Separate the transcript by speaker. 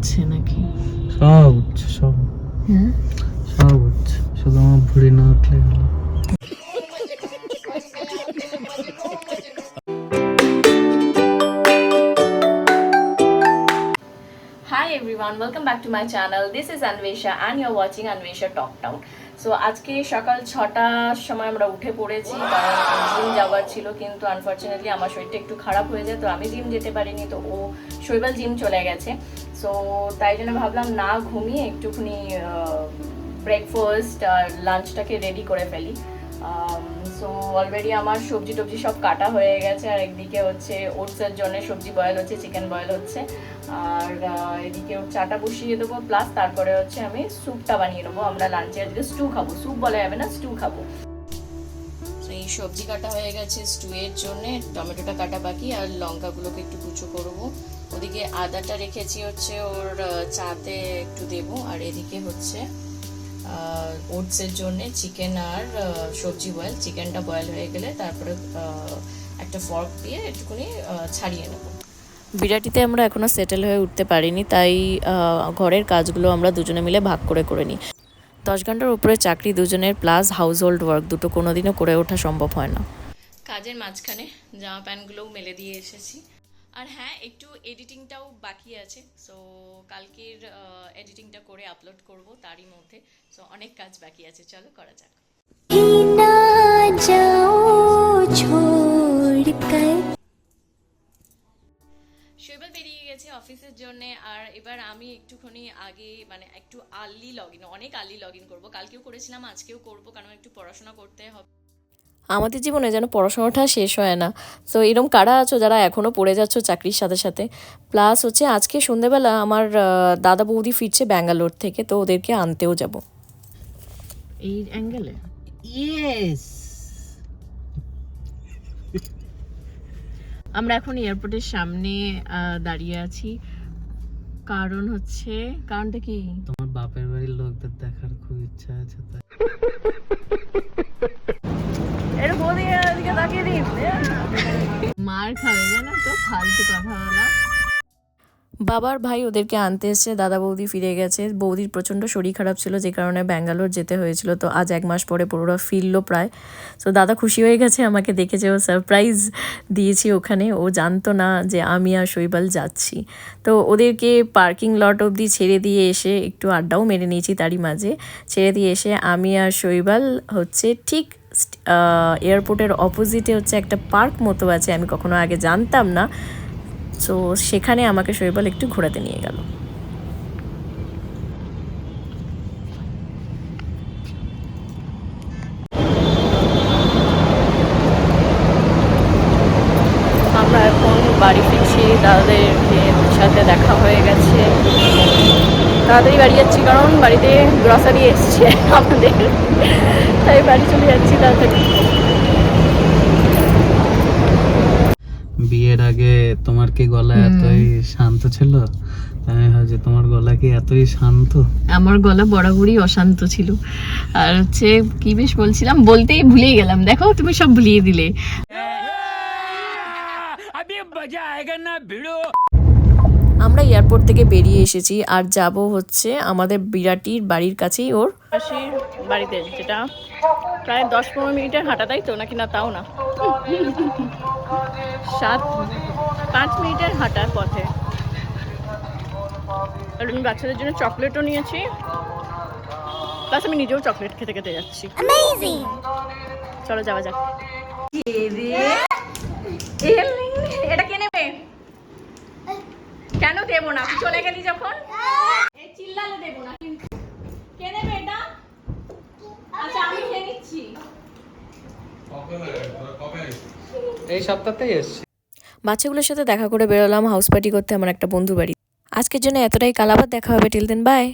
Speaker 1: উঠছে নাকি?
Speaker 2: সব উঠছে, সব
Speaker 1: হ্যাঁ
Speaker 2: সব উঠছে, শুধু আমার ভুঁড়ি না উঠলে হলো।
Speaker 1: Hi everyone, welcome back to my channel. This is Anvesha and you're watching Anvesha Talk Town. So আজকে সকাল 6টার সময় আমরা উঠে পড়েছি, কারণ জিম যাওয়ার ছিল, কিন্তু আনফর্চুনেটলি আমার শরীরটা একটু খারাপ হয়ে যায়, তো আমি জিম যেতে পারিনি। তো ও শৈবাল জিম চলে গেছে, সো তাই জন্য ভাবলাম না ঘুমিয়ে একটুখানি ব্রেকফাস্ট আর লাঞ্চটাকে রেডি করে ফেলি। সো অলরেডি আমার সবজি টবজি সব কাটা হয়ে গেছে, আর একদিকে হচ্ছে ওটসের জন্য সবজি বয়েল হচ্ছে, চিকেন বয়েল হচ্ছে, আর এদিকে চাটা বসিয়ে দেবো, প্লাস তারপরে হচ্ছে আমি স্যুপটা বানিয়ে নেবো। আমরা লাঞ্চে আজকে স্টু খাবো, স্যুপ বলা যাবে না, স্টু খাবো। এই সবজি কাটা হয়ে গেছে স্টুয়ের জন্য, টমেটোটা কাটা বাকি, আর লঙ্কাগুলোকে একটু কুচো করবো। ওদিকে আদাটা রেখেছি হচ্ছে ওর চাতে একটু দেবো, আর এদিকে হচ্ছে ওটসের জন্য চিকেন আর সবজি বয়েল। চিকেনটা বয়েল হয়ে গেলে তারপরে একটা ফর্ক দিয়ে একটুখানি ছাড়িয়ে নেব। বিরাটিতে আমরা এখনো সেটেল হয়ে উঠতে পারিনি, তাই ঘরের কাজগুলো আমরা দুজনে মিলে ভাগ করে করে নিই। 10 ঘন্টার উপরে চাকরি দুজনের, প্লাস হাউস হোল্ড ওয়ার্ক দুটো কোনোদিনও করে ওঠা সম্ভব হয় না। কাজের মাঝখানে জামা প্যান্টগুলোও মেলে দিয়ে এসেছি, আর হ্যাঁ একটু এডিটিংটাও বাকি আছে। সো কালকের এডিটিংটা করে আপলোড করব তারই মধ্যে। সো অনেক কাজ বাকি আছে, চলো করা যাক। শৈবাল বেরিয়ে গেছে অফিসের জন্য, আর এবার আমি একটুখানি আগে মানে একটু আর্লি লগ ইন, অনেক আর্লি লগ ইন করবো। কালকেও করেছিলাম, আজকেও করবো, কারণ একটু পড়াশোনা করতে হবে। আমাদের জীবনে যেন পড়াশোনাটা শেষ হয় না। তো এরকম কারা আছো যারা এখনও পড়ে যাচ্ছ চাকরির সাথে সাথে। প্লাস হচ্ছে আজকে সন্ধ্যেবেলা আমার দাদা বৌদি ফিরছে ব্যাঙ্গালোর থেকে, তো ওদেরকে আনতেও যাব। এই অ্যাঙ্গেলে ইয়েস, আমরা এখন এয়ারপোর্টের সামনে দাঁড়িয়ে আছি। কারণ হচ্ছে, কারণটা কি?
Speaker 2: তোমার বাপের বাড়ির লোকদের দেখার খুব ইচ্ছা আছে তাই।
Speaker 1: মার খাবে জানো তো, ফালতু কথা বলা। বাবার ভাই ওদেরকে আনতে এসছে, দাদা বৌদি ফিরে গেছে। বৌদির প্রচণ্ড শরীর খারাপ ছিল, যে কারণে ব্যাঙ্গালোর যেতে হয়েছিল, তো আজ 1 মাস পরে পুরোটা ফিরলো প্রায়। তো দাদা খুশি হয়ে গেছে, আমাকে দেখেছে, ও সারপ্রাইজ দিয়েছি ওখানে। ও জানতো না যে আমি আর শৈবাল যাচ্ছি। তো ওদেরকে পার্কিং লট অবধি ছেড়ে দিয়ে এসে একটু আড্ডাও মেরে নিয়েছি তারই মাঝে। ছেড়ে দিয়ে এসে আমি আর শৈবাল হচ্ছে ঠিক এয়ারপোর্টের অপোজিটে হচ্ছে একটা পার্ক মতো আছে, আমি কখনো আগে জানতাম না। সো সেখানে আমাকে শৈবাল একটু ঘোরাতে নিয়ে গেল। আমরা এখন বাড়ি ফিরছি, দাদাদের সাথে দেখা হয়ে গেছে। তাড়াতাড়ি বাড়ি যাচ্ছি, কারণ বাড়িতে গ্রসারি এসছে আমাদের, তাই বাড়ি চলে যাচ্ছি তাড়াতাড়ি।
Speaker 2: বিয়ের আগে তোমার কি গলা এতই শান্ত ছিল? আমি ভাবছি তোমার গলা কি এতই শান্ত?
Speaker 1: আমার গলা বরাবরই অশান্ত ছিল। আর হচ্ছে কি বেশ বলছিলাম, বলতেই ভুলেই গেলাম, দেখো তুমি সব ভুলিয়ে দিলে। আমরা এয়ারপোর্ট থেকে বেরিয়ে এসেছি, আর যাব হচ্ছে আমাদের বিরাটির বাড়ির কাছেই ওর মাসির বাড়িতে, যেটা প্রায় 10-15 মিনিটের হাঁটা, তাই তো নাকি? না তাও না, 7-5 মিনিটের হাঁটার পথে। আর আমি বাচ্চাদের জন্য চকলেটও নিয়েছি, প্লাস আমি নিজেও চকলেট খেতে খেতে যাচ্ছি। চলো যাওয়া যাক। এটা কে নেবে? কেন দেবো না? তুই চলে গেলি যখন, চিল্লালে দেবো না। কে নেবে এটা? আচ্ছা আমি খেয়ে নিচ্ছি।
Speaker 2: এই সপ্তাহতেই এসছি।
Speaker 1: বাচ্চাগুলোর সাথে দেখা করে বেরোলাম হাউস পার্টি করতে আমার একটা বন্ধুর বাড়ি। আজকের জন্য এতটাই, কাল আবার দেখা হবে। Till then, by.